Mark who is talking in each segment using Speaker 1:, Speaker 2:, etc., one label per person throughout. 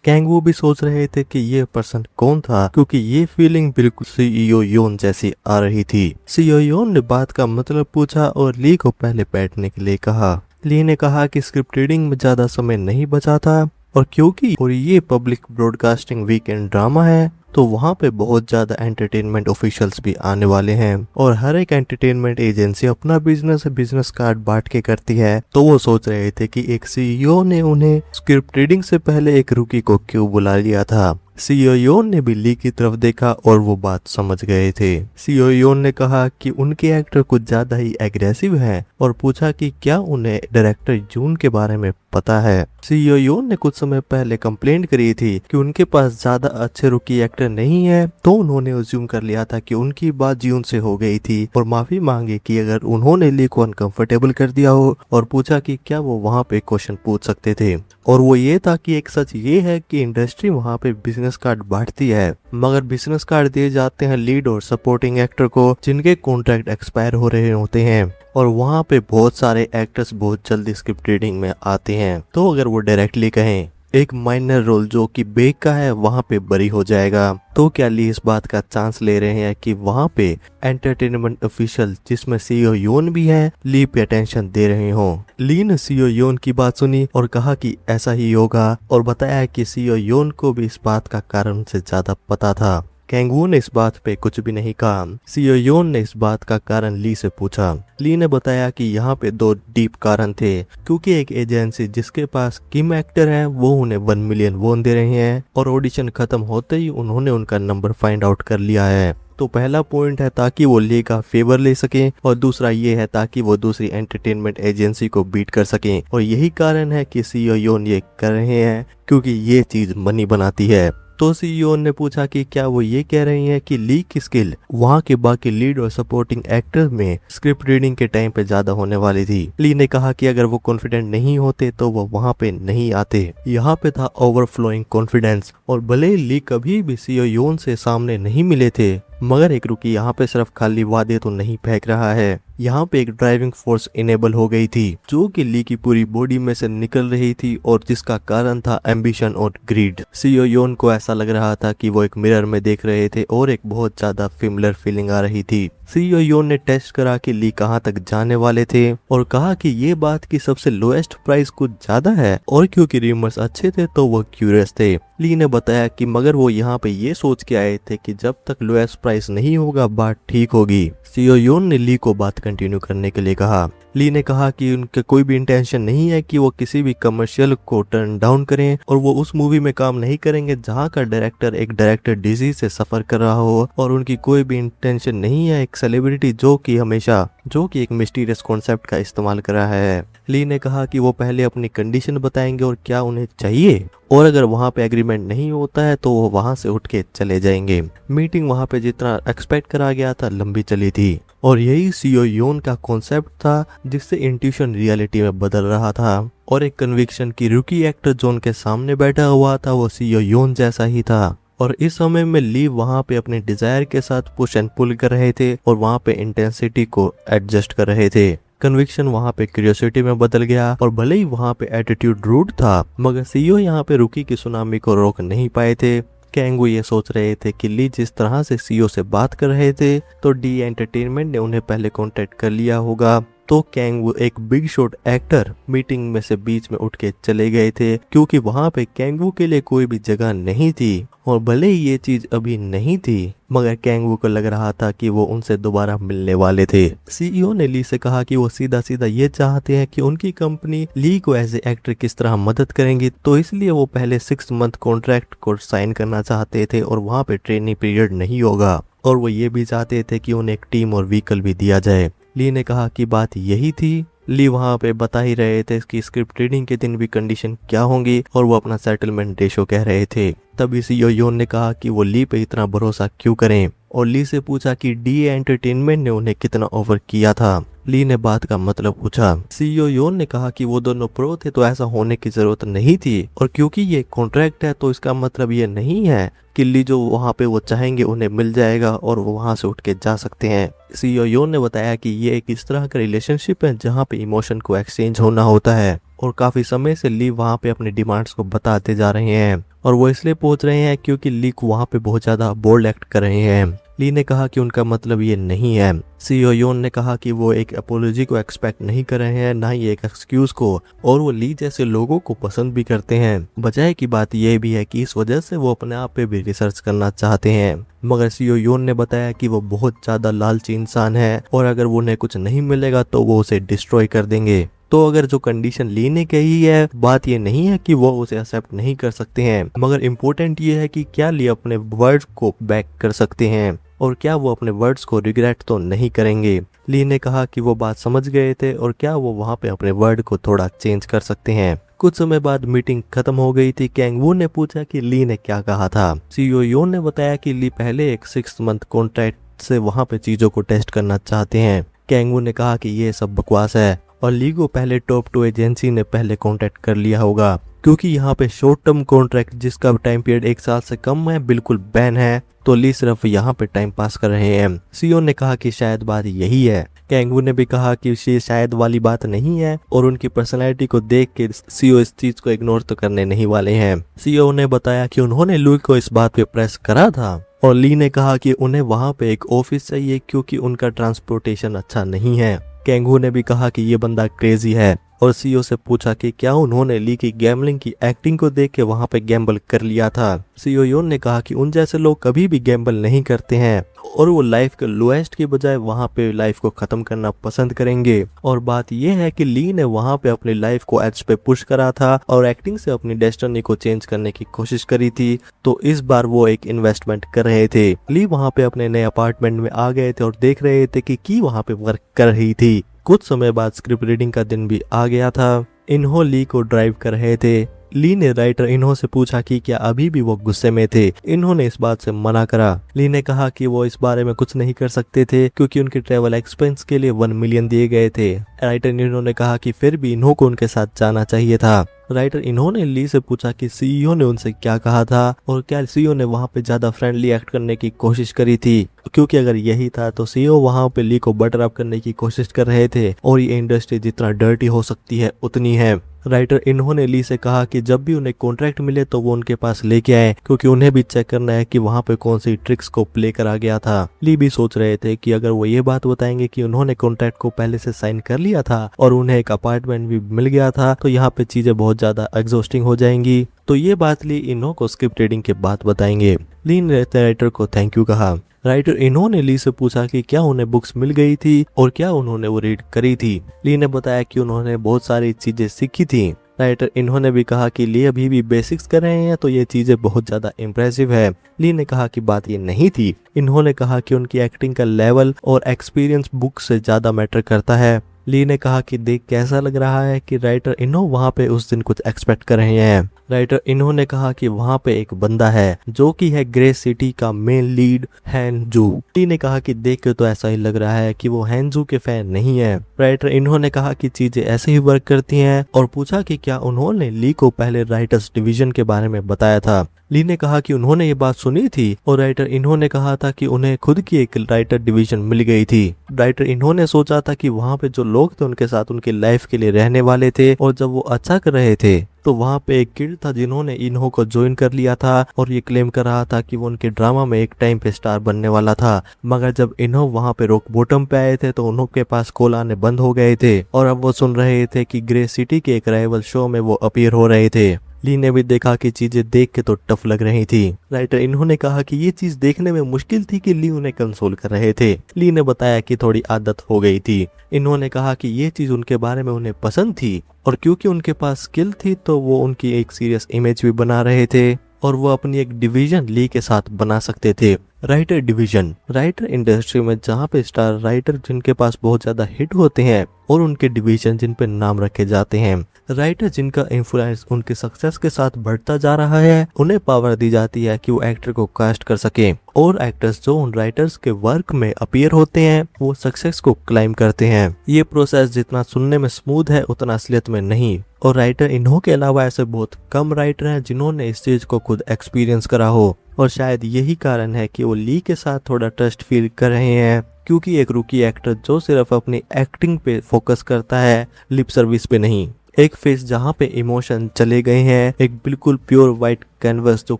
Speaker 1: कैंगवू भी सोच रहे थे कि ये पर्सन कौन था, क्योंकि ये फीलिंग बिल्कुल सीईओ योन जैसी आ रही थी। सीईओ योन ने बात का मतलब पूछा और ली को पहले बैठने के लिए कहा। ली ने कहा कि स्क्रिप्ट रीडिंग में ज्यादा समय नहीं बचा था और ये पब्लिक ब्रॉडकास्टिंग वीकेंड ड्रामा है तो वहाँ पे बहुत ज्यादा एंटरटेनमेंट ऑफिशियल्स भी आने वाले हैं और हर एक एंटरटेनमेंट एजेंसी अपना बिजनेस कार्ड बांट के करती है। तो वो सोच रहे थे कि एक सीईओ ने उन्हें स्क्रिप्ट रीडिंग से पहले एक रुकी को क्यों बुला लिया था। सीईओ योन ने भी ली की तरफ देखा और वो बात समझ गए थे। सीईओ योन ने कहा कि उनके एक्टर कुछ ज्यादा ही एग्रेसिव हैं और पूछा कि क्या उन्हें डायरेक्टर जून के बारे में पता है। सीईओ योन ने कुछ समय पहले कंप्लेंट करी थी कि उनके पास ज्यादा अच्छे रुकी एक्टर नहीं है, तो उन्होंने अज्यूम कर लिया था कि उनकी बात जून से हो गई थी और माफी मांगी कि अगर उन्होंने ली को अनकंफर्टेबल कर दिया हो और पूछा कि क्या वो वहाँ पे क्वेश्चन पूछ सकते थे। और वो ये था कि एक सच ये है कि इंडस्ट्री वहाँ पे बिजनेस कार्ड बांटती है, मगर बिजनेस कार्ड दिए जाते हैं लीड और सपोर्टिंग एक्टर को जिनके कॉन्ट्रैक्ट एक्सपायर हो रहे होते हैं और वहाँ पे बहुत सारे एक्टर्स बहुत जल्दी स्क्रिप्ट रीडिंग में आते हैं। तो अगर वो डायरेक्टली कहें एक माइनर रोल जो कि बेक का है वहाँ पे बरी हो जाएगा। तो क्या ली इस बात का चांस ले रहे हैं कि वहाँ पे एंटरटेनमेंट ऑफिशियल जिसमें सीईओ योन भी है ली पे अटेंशन दे रहे हो। ली ने सीईओ योन की बात सुनी और कहा कि ऐसा ही होगा और बताया कि सीईओ योन को भी इस बात का कारण से ज्यादा पता था। कैंगवू ने इस बात पे कुछ भी नहीं कहा। सीईओ योन ने इस बात का कारण ली से पूछा। ली ने बताया कि यहाँ पे दो डीप कारण थे, क्योंकि एक एजेंसी जिसके पास किम एक्टर है वो उन्हें 1 मिलियन वोन दे रहे हैं और ऑडिशन खत्म होते ही उन्होंने उनका नंबर फाइंड आउट कर लिया है। तो पहला पॉइंट है ताकि वो ली का फेवर ले सके और दूसरा ये है ताकि वो दूसरी एंटरटेनमेंट एजेंसी को बीट कर सके और यही कारण है कि सीईओ योन ये कर रहे हैं क्योंकि ये चीज मनी बनाती है। तो सीईओ ने पूछा कि क्या वो ये कह रही हैं कि ली की स्किल वहाँ के बाकी लीड और सपोर्टिंग एक्टर्स में स्क्रिप्ट रीडिंग के टाइम पे ज्यादा होने वाली थी। ली ने कहा कि अगर वो कॉन्फिडेंट नहीं होते तो वो वहाँ पे नहीं आते। यहाँ पे था ओवरफ्लोइंग कॉन्फिडेंस और भले ली कभी भी सीईओ योन से सामने नहीं मिले थे, मगर एक रुकी यहाँ पे सिर्फ खाली वादे तो नहीं फेंक रहा है। यहाँ पे एक ड्राइविंग फोर्स इनेबल हो गई थी जो कि ली की पूरी बॉडी में से निकल रही थी और जिसका कारण था एम्बिशन और ग्रीड। सीईओ योन को ऐसा लग रहा था कि वो एक मिरर में देख रहे थे और एक बहुत ज्यादा फेमिलियर फीलिंग आ रही थी। सीईओ योन ने टेस्ट करा कि ली कहाँ तक जाने वाले थे और कहा कि ये बात की सबसे लोएस्ट प्राइस कुछ ज्यादा है और क्योंकि र्यूमर्स अच्छे थे तो वो क्यूरियस थे। ली ने बताया कि मगर वो यहाँ पे ये सोच के आए थे कि जब तक लोएस्ट प्राइस नहीं होगा बात ठीक होगी। सीईओ योन ने ली को बात कंटिन्यू करने के लिए कहा। ली ने कहा कि उनके कोई भी इंटेंशन नहीं है कि वो किसी भी कमर्शियल को टर्न डाउन करें और वो उस मूवी में काम नहीं करेंगे जहां का डायरेक्टर एक डायरेक्टर डिजीज से सफर कर रहा हो और उनकी कोई भी इंटेंशन नहीं है एक सेलिब्रिटी जो कि एक मिस्टीरियस कॉन्सेप्ट का इस्तेमाल कर रहा है। ली ने कहा कि वो पहले अपनी कंडीशन बताएंगे और क्या उन्हें चाहिए और अगर वहाँ पे एग्रीमेंट नहीं होता है तो वो वहाँ से उठ के चले जाएंगे। मीटिंग वहाँ पे जितना एक्सपेक्ट करा गया था लंबी चली थी और यही सीईओ योन का कॉन्सेप्ट था जिससे इंट्यूशन रियलिटी में बदल रहा था और एक कन्विक्शन की रुकी एक्टर जो उनके सामने बैठा हुआ था वो सीईओ योन जैसा ही था। और इस समय में ली वहाँ पे अपने डिजायर के साथ पुश एंड पुल कर रहे थे और वहाँ पे इंटेंसिटी को एडजस्ट कर रहे थे। कन्विक्शन वहाँ पे क्यूरियोसिटी में बदल गया और भले ही वहाँ पे एटीट्यूड रूड था, मगर सीईओ यहाँ पे रुकी की सुनामी को रोक नहीं पाए थे। कैंगू ये सोच रहे थे कि ली जिस तरह से सीईओ से बात कर रहे थे तो डी एंटरटेनमेंट ने उन्हें पहले कॉन्टेक्ट कर लिया होगा। तो कैंगू एक बिग शॉट एक्टर मीटिंग में से बीच में उठ के चले गए थे क्योंकि वहाँ पे कैंगू के लिए कोई भी जगह नहीं थी और भले ही ये चीज अभी नहीं थी, मगर कैंगू को लग रहा था कि वो उनसे दोबारा मिलने वाले थे। सीईओ ने ली से कहा कि वो सीधा सीधा ये चाहते हैं कि उनकी कंपनी ली को एज ए एक्टर किस तरह मदद करेंगी, तो इसलिए वो पहले 6 मंथ कॉन्ट्रैक्ट को साइन करना चाहते थे और वहाँ पे ट्रेनिंग पीरियड नहीं होगा और वो ये भी चाहते थे कि उन्हें एक टीम और व्हीकल भी दिया जाए। ली ने कहा कि बात यही थी। ली वहाँ पे बता ही रहे थे कि स्क्रिप्ट रीडिंग के दिन भी कंडीशन क्या होंगी और वो अपना सेटलमेंट रेशो कह रहे थे। तभी सीईओ योन ने कहा कि वो ली पे इतना भरोसा क्यों करें और ली से पूछा कि डी एंटरटेनमेंट ने उन्हें कितना ऑफर किया था। ली ने बात का मतलब पूछा। सीईओ योन ने कहा कि वो दोनों प्रो थे तो ऐसा होने की जरूरत नहीं थी और क्योंकि ये कॉन्ट्रैक्ट है तो इसका मतलब ये नहीं है कि ली जो वहाँ पे वो चाहेंगे उन्हें मिल जाएगा और वो वहाँ से उठ के जा सकते हैं। सीईओ योन ने बताया कि ये एक इस तरह का रिलेशनशिप है जहाँ पे इमोशन को एक्सचेंज होना होता है और काफी समय से ली वहाँ पे अपनी डिमांड्स को बताते जा रहे हैं और वो इसलिए पहुंच रहे हैं क्योंकि ली को वहाँ पे बहुत ज्यादा बोल्ड एक्ट कर रहे हैं। ली ने कहा कि उनका मतलब ये नहीं है। सीईओ योन ने कहा कि वो एक अपोलॉजी को एक्सपेक्ट नहीं कर रहे हैं, ना ही एक एक्सक्यूज को, और वो ली जैसे लोगों को पसंद भी करते हैं। बजाय की बात यह भी है कि इस वजह से वो अपने आप पे भी रिसर्च करना चाहते हैं। मगर सीईओ योन ने बताया कि वो बहुत ज्यादा लालची इंसान है और अगर वो उन्हें कुछ नहीं मिलेगा तो वो उसे डिस्ट्रॉय कर देंगे। तो अगर जो कंडीशन ली ने कही है, बात ये नहीं है कि वो उसे एक्सेप्ट नहीं कर सकते हैं, मगर इम्पोर्टेंट ये है कि क्या ली अपने वर्ड्स को बैक कर सकते हैं और क्या वो अपने वर्ड्स को रिग्रेट तो नहीं करेंगे। ली ने कहा कि वो बात समझ गए थे और क्या वो वहाँ पे अपने वर्ड को थोड़ा चेंज कर सकते हैं। कुछ समय बाद मीटिंग खत्म हो गई थी। कैंग वू ने पूछा कि ली ने क्या कहा था। सीईओ योन ने बताया कि ली पहले एक 6 मंथ कॉन्ट्रैक्ट से वहाँ पे चीजों को टेस्ट करना चाहते हैं। कैंग वू ने कहा कि ये सब बकवास है और ली को पहले टॉप 2 एजेंसी ने पहले कॉन्टैक्ट कर लिया होगा, क्योंकि यहाँ पे शॉर्ट टर्म कॉन्ट्रैक्ट जिसका टाइम पीरियड 1 साल से कम है बिल्कुल बैन है, तो ली सिर्फ यहाँ पे टाइम पास कर रहे हैं। सीईओ ने कहा कि शायद बात यही है। कैंग वू ने भी कहा कि ये शायद वाली बात नहीं है और उनकी पर्सनैलिटी को देख के सीईओ इस चीज को इग्नोर तो करने नहीं वाले हैं। सीईओ ने बताया कि उन्होंने ली को इस बात पे प्रेस करा था और ली ने कहा कि उन्हें वहाँ पे एक ऑफिस चाहिए क्योंकि उनका ट्रांसपोर्टेशन अच्छा नहीं है। कैंग वू ने भी कहा कि ये बंदा क्रेजी है और सीईओ से पूछा कि क्या उन्होंने ली की गैम्बलिंग की एक्टिंग को देख के वहाँ पे गैम्बल कर लिया था। सीईओ योन ने कहा कि उन जैसे लोग कभी भी गैम्बल नहीं करते हैं और वो लाइफ के लोएस्ट के बजाय वहाँ पे लाइफ को खत्म करना पसंद करेंगे। और बात यह है कि ली ने वहाँ पे अपनी लाइफ को एज पे पुश करा था और एक्टिंग से अपनी डेस्टिनी को चेंज करने की कोशिश करी थी, तो इस बार वो एक इन्वेस्टमेंट कर रहे थे। ली वहाँ पे अपने नए अपार्टमेंट में आ गए थे और देख रहे थे कि की वहाँ पे वर्क कर रही थी। कुछ समय बाद स्क्रिप्ट रीडिंग का दिन भी आ गया था। इन्हो ली को ड्राइव कर रहे थे। ली ने राइटर इन्हो से पूछा कि क्या अभी भी वो गुस्से में थे। इन्होंने इस बात से मना करा। ली ने कहा कि वो इस बारे में कुछ नहीं कर सकते थे क्योंकि उनके ट्रेवल एक्सपेंस के लिए 1 मिलियन दिए गए थे। राइटर इन्होंने कहा कि फिर भी इन्हो को उनके साथ जाना चाहिए था। राइटर इन्होंने ली से पूछा कि सीईओ ने उनसे क्या कहा था और क्या सीईओ ने वहाँ पे ज्यादा फ्रेंडली एक्ट करने की कोशिश करी थी, क्योंकि अगर यही था तो सीईओ वहाँ पे ली को बटर अप करने की कोशिश कर रहे थे और ये इंडस्ट्री जितना डर्टी हो सकती है उतनी है। राइटर इन्होंने ली से कहा कि जब भी उन्हें कॉन्ट्रैक्ट मिले तो वो उनके पास लेके आए क्योंकि उन्हें भी चेक करना है कि वहाँ पे कौन सी ट्रिक्स को प्ले करा गया था। ली भी सोच रहे थे कि अगर वो ये बात बताएंगे कि उन्होंने कॉन्ट्रैक्ट को पहले से साइन कर लिया था और उन्हें एक अपार्टमेंट भी मिल गया था तो यहाँ पे चीजें बहुत ज्यादा एग्जॉस्टिंग हो जाएंगी। तो ये बात ली इन्हो को स्क्रिप्ट रीडिंग के बाद बताएंगे। ली ने राइटर को थैंक यू कहा। राइटर इन्होंने ली से पूछा कि क्या उन्हें बुक्स मिल गई थी और क्या उन्होंने वो रीड करी थी। ली ने बताया कि उन्होंने बहुत सारी चीजें सीखी थी। राइटर इन्होंने भी कहा कि ली अभी भी बेसिक्स कर रहे हैं तो ये चीजें बहुत ज्यादा इम्प्रेसिव है। ली ने कहा कि बात ये नहीं थी। इन्होंने कहा कि उनकी एक्टिंग का लेवल और एक्सपीरियंस बुक से ज्यादा मैटर करता है। ली ने कहा कि देख कैसा लग रहा है कि राइटर इन्हो वहाँ पे उस दिन कुछ एक्सपेक्ट कर रहे हैं। राइटर इन्होंने कहा कि वहाँ पे एक बंदा है जो कि है ग्रे सिटी का मेन लीड हैनजू। ली ने कहा कि देख के तो ऐसा ही लग रहा है कि वो हैनजू के फैन नहीं है। राइटर इन्होंने कहा कि चीजें ऐसे ही वर्क करती हैं और पूछा कि क्या उन्होंने ली को पहले राइटर्स डिवीजन के बारे में बताया था। ली ने कहा कि उन्होंने ये बात सुनी थी और राइटर इन्होंने कहा था कि उन्हें खुद की एक राइटर डिवीजन मिल गई थी। राइटर इन्होंने सोचा था कि वहाँ पे जो लोग थे उनके साथ उनकी लाइफ के लिए रहने वाले थे और जब वो अच्छा कर रहे थे तो वहाँ पे एक किड था जिन्होंने इन्हो को ज्वाइन कर लिया था और ये क्लेम कर रहा था कि वो उनके ड्रामा में एक टाइम पे स्टार बनने वाला था। मगर जब इन्हो वहाँ पे रॉक बॉटम पे आए थे तो उन्हों के पास कॉल आने बंद हो गए थे और अब वो सुन रहे थे कि ग्रे सिटी के एक राइवल शो में वो अपीयर हो रहे थे। ली ने भी देखा कि चीजें देख के तो टफ लग रही थी। राइटर इन्होंने कहा कि ये चीज देखने में मुश्किल थी कि ली उन्हें कंसोल कर रहे थे। ली ने बताया कि थोड़ी आदत हो गई थी। इन्होंने कहा कि ये चीज उनके बारे में उन्हें पसंद थी और क्योंकि उनके पास स्किल थी तो वो उनकी एक सीरियस इमेज भी बना रहे थे और वो अपनी एक डिवीजन ली के साथ बना सकते थे। राइटर डिवीजन, राइटर इंडस्ट्री में जहाँ पे स्टार राइटर जिनके पास बहुत ज्यादा हिट होते हैं और उनके डिवीजन जिन पे नाम रखे जाते हैं। राइटर जिनका इन्फ्लुएंस उनके सक्सेस के साथ बढ़ता जा रहा है उन्हें पावर दी जाती है कि वो एक्टर को कास्ट कर सके और एक्टर्स जो उन राइटर्स के वर्क में अपीयर होते हैं वो सक्सेस को क्लाइम करते हैं। ये प्रोसेस जितना सुनने में स्मूथ है उतना असलियत में नहीं और राइटर इन्हों के अलावा ऐसे बहुत कम राइटर हैं जिन्होंने इस चीज को खुद एक्सपीरियंस करा हो और शायद यही कारण है कि वो ली के साथ थोड़ा ट्रस्ट फील कर रहे हैं क्योंकि एक रूकी एक्टर जो सिर्फ अपनी एक्टिंग पे फोकस करता है, लिप सर्विस पे नहीं। एक फेस जहाँ पे इमोशन चले गए हैं, एक बिल्कुल प्योर व्हाइट कैनवस जो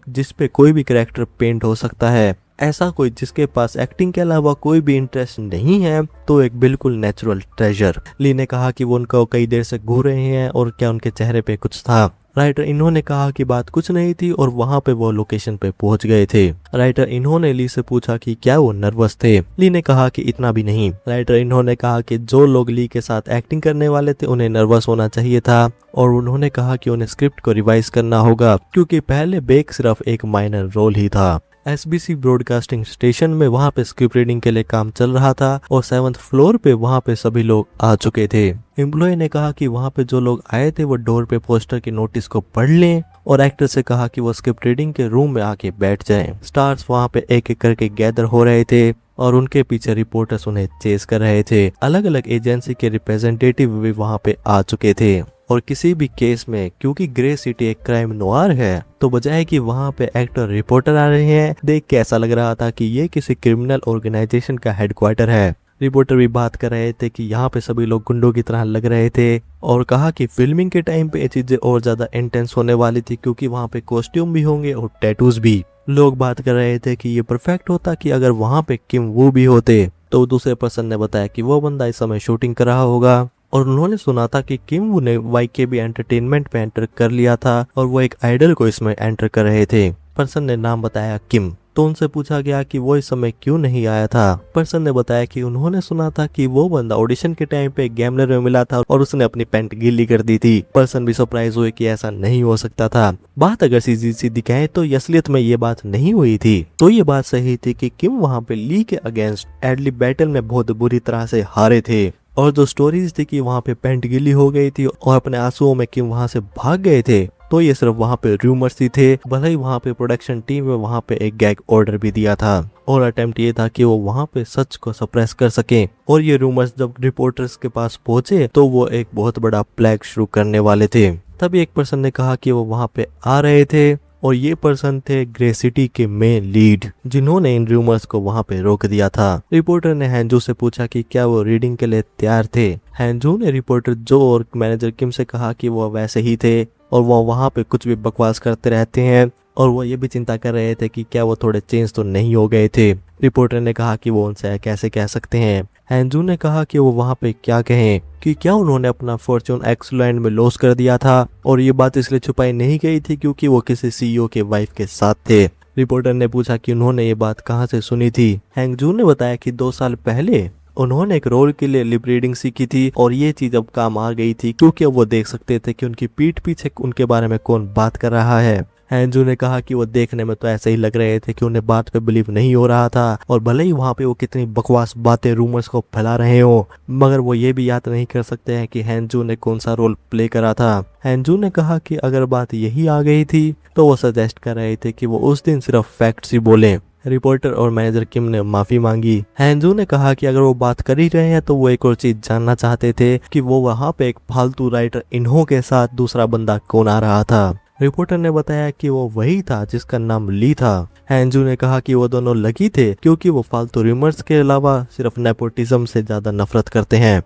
Speaker 1: जिस पे कोई भी कैरेक्टर पेंट हो सकता है, ऐसा कोई जिसके पास एक्टिंग के अलावा कोई भी इंटरेस्ट नहीं है, तो एक बिल्कुल नेचुरल ट्रेजर। ली ने कहा कि वो उनको कई देर से घूर रहे हैं और क्या उनके चेहरे पे कुछ था। राइटर इन्होंने कहा कि बात कुछ नहीं थी और वहां पे वो लोकेशन पे पहुंच गए थे। राइटर इन्होंने ली से पूछा कि क्या वो नर्वस थे। ली ने कहा कि इतना भी नहीं। राइटर इन्होंने कहा कि जो लोग ली के साथ एक्टिंग करने वाले थे उन्हें नर्वस होना चाहिए था और उन्होंने कहा कि उन्हें स्क्रिप्ट को रिवाइज करना होगा क्योंकि पहले बेक सिर्फ एक माइनर रोल ही था। एसबीसी ब्रॉडकास्टिंग स्टेशन में वहां पे स्क्रिप्ट रीडिंग के लिए काम चल रहा था और 7th फ्लोर पे वहां पे सभी लोग आ चुके थे। एम्प्लॉय ने कहा कि वहां पे जो लोग आए थे वो डोर पे पोस्टर के नोटिस को पढ़ लें और एक्टर से कहा कि वो स्क्रिप्ट रीडिंग के रूम में आके बैठ जाएं। स्टार्स वहां पे एक एक करके गैदर हो रहे थे और उनके पीछे रिपोर्टर्स उन्हें चेस कर रहे थे। अलग अलग एजेंसी के रिप्रेजेंटेटिव भी वहां पे आ चुके थे और किसी भी केस में क्योंकि ग्रे सिटी एक क्राइम नोआर है तो बजाय कि वहां पे एक्टर रिपोर्टर आ रहे हैं, देख के ऐसा लग रहा था कि ये किसी क्रिमिनल ऑर्गेनाइजेशन का हेडक्वार्टर है। रिपोर्टर भी बात कर रहे थे कि यहाँ पे सभी लोग गुंडों की तरह लग रहे थे और कहा कि फिल्मिंग के टाइम पे ये चीजें और ज्यादा इंटेंस होने वाली थी क्योंकि वहाँ पे कॉस्ट्यूम भी होंगे और टैटूज भी। लोग बात कर रहे थे कि ये परफेक्ट होता कि अगर वहाँ पे किम वू भी होते। तो दूसरे पर्सन ने बताया कि वो बंदा इस समय शूटिंग कर रहा होगा और उन्होंने सुना था कि किम वू ने YKB एंटरटेनमेंट में एंटर कर लिया था और वो एक आइडल को इसमें एंटर कर रहे थे। पर्सन ने नाम बताया किम। तो उनसे पूछा गया कि वो इस समय क्यों नहीं आया था। पर्सन ने बताया कि उन्होंने सुना था कि वो बंदा ऑडिशन के टाइम पे गैमलर में मिला था और उसने अपनी पैंट गीली कर दी थी। पर्सन भी सरप्राइज हुए कि ऐसा नहीं हो सकता था। बात अगर सीधी दिखाए तो असलियत में ये बात नहीं हुई थी। तो ये बात सही थी कि किम वहाँ पे ली के अगेंस्ट एडली बैटल में बहुत बुरी तरह से हारे थे और जो स्टोरीज थी कि वहाँ पे पैंट गीली हो गई थी और अपने आंसुओं में किम वहाँ से भाग गए थे, तो ये सिर्फ वहाँ पे रूमर्स ही थे। भले ही वहाँ पे प्रोडक्शन टीम में वहाँ पे एक गैग ऑर्डर भी दिया था और अटेम्प्ट ये था कि वो वहाँ पे सच को सप्रेस कर सके। और ये रूमर्स जब रिपोर्टर्स के पास पहुंचे तो वो एक बहुत बड़ा प्लैग शुरू करने वाले थे। तभी एक पर्सन ने कहा कि वो वहाँ पे आ रहे थे और ये पर्सन थे ग्रे सिटी के मेन लीड जिन्होंने इन रूमर्स को वहां पे रोक दिया था। रिपोर्टर ने हैंजू से पूछा कि क्या वो रीडिंग के लिए तैयार थे। हैंजू ने रिपोर्टर जो और मैनेजर किम से कहा कि वो वैसे ही थे और वो वहां पे कुछ भी बकवास करते रहते हैं और वो ये भी चिंता कर रहे थे कि क्या वो थोड़े चेंज तो नहीं हो गए थे। रिपोर्टर ने कहा कि वो उनसे कैसे कह सकते हैं। हैंजू ने कहा कि वो वहां पे क्या कहें कि क्या उन्होंने अपना फॉर्च्यून एक्सलैंड में लॉस कर दिया था और ये बात इसलिए छुपाई नहीं गई थी क्योंकि वो किसी CEO के वाइफ के साथ थे। रिपोर्टर ने पूछा कि उन्होंने ये बात कहाँ से सुनी थी। हैंजू ने बताया कि 2 साल पहले उन्होंने एक रोल के लिए लिप रीडिंग सीखी थी और ये चीज अब काम आ गई थी क्योंकि अब वो देख सकते थे कि उनकी पीठ पीछे उनके बारे में कौन बात कर रहा है। हैंजू ने कहा कि वो देखने में तो ऐसे ही लग रहे थे कि उन्हें बात पे बिलीव नहीं हो रहा था और भले ही वहाँ पे वो कितनी बकवास बातें रूमर्स को फैला रहे हो, मगर वो ये भी याद नहीं कर सकते हैं कि हैंजू ने कौन सा रोल प्ले करा था। हैंजू ने कहा कि अगर बात यही आ गई थी तो वो सजेस्ट कर रहे थे कि वो उस दिन सिर्फ फैक्ट्स ही बोले। रिपोर्टर और मैनेजर किम ने माफी मांगी। हैंजू ने कहा कि अगर वो बात कर ही रहे हैं तो वो एक और चीज जानना चाहते थे कि वो वहाँ पे एक फालतू राइटर इन्हो के साथ दूसरा बंदा कौन आ रहा था। रिपोर्टर ने बताया कि वो वही था जिसका नाम ली था। हैंजू ने कहा कि वो दोनों लकी थे क्योंकि वो फालतू रूमर्स के अलावा सिर्फ नेपोटिज्म से ज्यादा नफरत करते हैं।